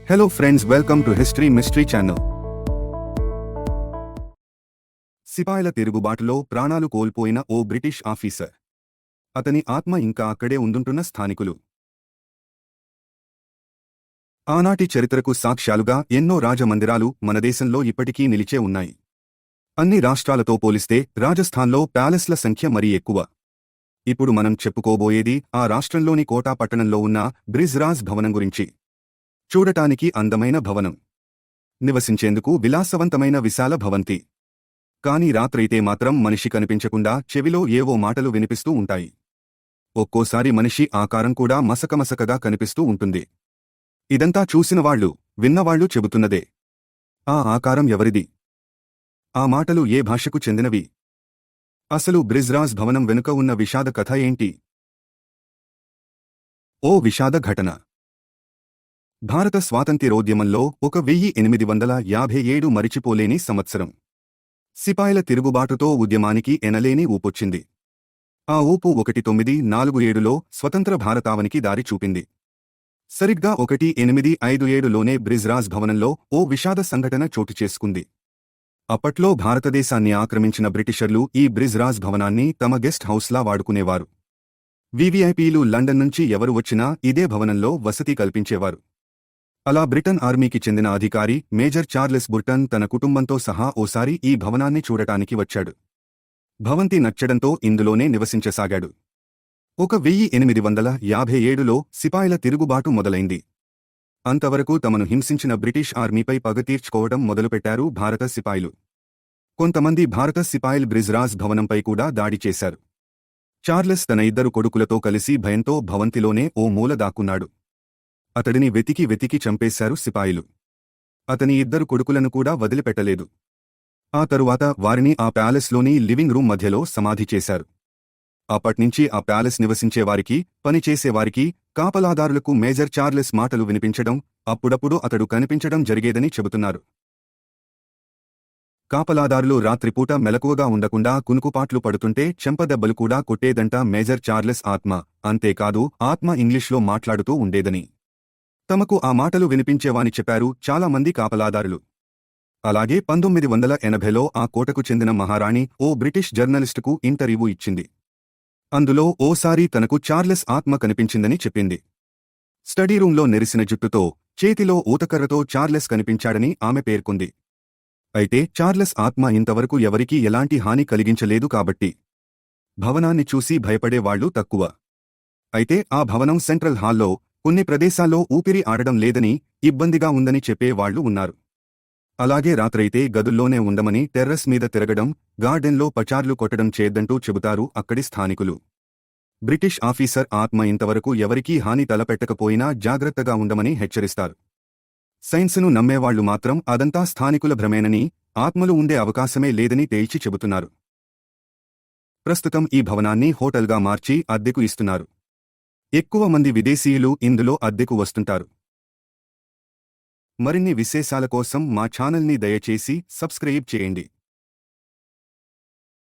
Hello friends, welcome to History Mystery Channel. సిపాయిల తిరుగుబాటులో ప్రాణాలు కోల్పోయిన ఓ బ్రిటిష్ ఆఫీసర్. అతని ఆత్మ ఇంకా అక్కడే ఉండుంటున్న స్థానికులు. ఆనాటి చరిత్రకు సాక్ష్యాలుగా ఎన్నో రాజమందిరాలు మన దేశంలో ఇప్పటికీ నిలిచే ఉన్నాయి. అన్ని రాష్ట్రాలతో పోలిస్తే రాజస్థాన్లో ప్యాలెస్ల సంఖ్య మరీ ఎక్కువ. ఇప్పుడు మనం చెప్పుకోబోయేది ఆ రాష్ట్రంలోని కోటా పట్టణంలో ఉన్న బ్రిజ్రాజ్ భవనం గురించి. చూడటానికి అందమైన భవనం, నివసించేందుకు విలాసవంతమైన విశాల భవంతి. కాని రాత్రైతే మాత్రం మనిషి కనిపించకుండా చెవిలో ఏవో మాటలు వినిపిస్తూ ఉంటాయి. ఒక్కోసారి మనిషి ఆకారం కూడా మసకమసకగా కనిపిస్తూ ఉంటుంది. ఇదంతా చూసినవాళ్లు, విన్నవాళ్లు చెబుతున్నదే. ఆ ఆకారం ఎవరిది? ఆ మాటలు ఏ భాషకు చెందినవి? అసలు బ్రిజ్రాజ్ భవనం వెనుక ఉన్న విషాద కథ ఏంటి? ఓ విషాద ఘటన. భారత స్వాతంత్ర్యోద్యమంలో 1857 మరిచిపోలేని సంవత్సరం. సిపాయిల తిరుగుబాటుతో ఉద్యమానికి ఎనలేని ఊపొచ్చింది. ఆ ఊపు 1947లో స్వతంత్ర భారతావనికి దారి చూపింది. సరిగ్గా 1857లోనే బ్రిజ్రాజ్ భవనంలో ఓ విషాద సంఘటన చోటుచేసుకుంది. అప్పట్లో భారతదేశాన్ని ఆక్రమించిన బ్రిటిషర్లు ఈ బ్రిజ్రాజ్ భవనాన్ని తమ గెస్ట్ హౌస్లా వాడుకునేవారు. వివిఐపీలు లండన్ నుంచి ఎవరు వచ్చినా ఇదే భవనంలో వసతి కల్పించేవారు. అలా బ్రిటన్ ఆర్మీకి చెందిన అధికారి మేజర్ చార్లెస్ బుర్టన్ తన కుటుంబంతో సహా ఓసారి ఈ భవనాన్ని చూడటానికి వచ్చాడు. భవంతి నచ్చడంతో ఇందులోనే నివసించసాగాడు. 1857లో సిపాయిల తిరుగుబాటు మొదలైంది. అంతవరకు తమను హింసించిన బ్రిటిష్ ఆర్మీపై పగ తీర్చుకోవడం మొదలుపెట్టారు భారత సిపాయిలు. కొంతమంది భారత సిపాయిలు బ్రిజ్రాజ్ భవనంపై కూడా దాడి చేశారు. చార్లెస్ తన 2 కొడుకులతో కలిసి భయంతో భవంతిలోనే ఓ మూల దాక్కున్నాడు. అతడిని వెతికి చంపేశారు సిపాయిలు. అతని 2 కొడుకులను కూడా వదిలిపెట్టలేదు. ఆ తరువాత వారిని ఆ ప్యాలెస్లోని లివింగ్ రూమ్ మధ్యలో సమాధి చేశారు. అప్పట్నుంచి ఆ ప్యాలెస్ నివసించేవారికి, పనిచేసేవారికి, కాపలాదారులకు మేజర్ చార్లెస్ మాటలు వినిపించడం, అప్పుడప్పుడు అతడు కనిపించడం జరిగేదని చెబుతున్నారు. కాపలాదారులు రాత్రిపూట మెలకువగా ఉండకుండా కునుకుపాట్లు పడుతుంటే చెంపదెబ్బలు కూడా కొట్టేదంట మేజర్ చార్లెస్ ఆత్మ. అంతేకాదు ఆత్మ ఇంగ్లీష్లో మాట్లాడుతూ ఉండేదని, తమకు ఆ మాటలు వినిపించేవాని చెప్పారు చాలామంది కాపలాదారులు. అలాగే 1980లో ఆ కోటకు చెందిన మహారాణి ఓ బ్రిటిష్ జర్నలిస్టుకు ఇంటర్వ్యూ ఇచ్చింది. అందులో ఓసారి తనకు చార్లెస్ ఆత్మ కనిపించిందని చెప్పింది. స్టడీ రూంలో నెరిసిన జుట్టుతో, చేతిలో ఊతకర్రతో చార్లెస్ కనిపించాడని ఆమె పేర్కొంది. అయితే చార్లెస్ ఆత్మ ఇంతవరకు ఎవరికీ ఎలాంటి హాని కలిగించలేదు కాబట్టి భవనాన్ని చూసి భయపడేవాళ్లు తక్కువ. అయితే ఆ భవనం సెంట్రల్ హాల్లో, కొన్ని ప్రదేశాల్లో ఊపిరి ఆడడం లేదని, ఇబ్బందిగా ఉందని చెప్పేవాళ్లు ఉన్నారు. అలాగే రాత్రైతే గదుల్లోనే ఉండమని, టెర్రస్ మీద తిరగడం, గార్డెన్లో పచార్లు కొట్టడం చేద్దంటూ చెబుతారు అక్కడి స్థానికులు. బ్రిటిష్ ఆఫీసర్ ఆత్మ ఇంతవరకు ఎవరికీ హాని తలపెట్టకపోయినా జాగ్రత్తగా ఉండమని హెచ్చరిస్తారు. సైన్సును నమ్మేవాళ్లు మాత్రం అదంతా స్థానికుల భ్రమేనని, ఆత్మలు ఉండే అవకాశమే లేదని తేల్చి చెబుతున్నారు. ప్రస్తుతం ఈ భవనాన్ని హోటల్గా మార్చి అద్దెకు ఇస్తున్నారు. ఎక్కువ మంది విదేశీయులు ఇందులో అద్దెకు వస్తుంటారు. మరిన్ని విశేషాల కోసం మా ఛానల్ని దయచేసి సబ్స్క్రైబ్ చేయండి.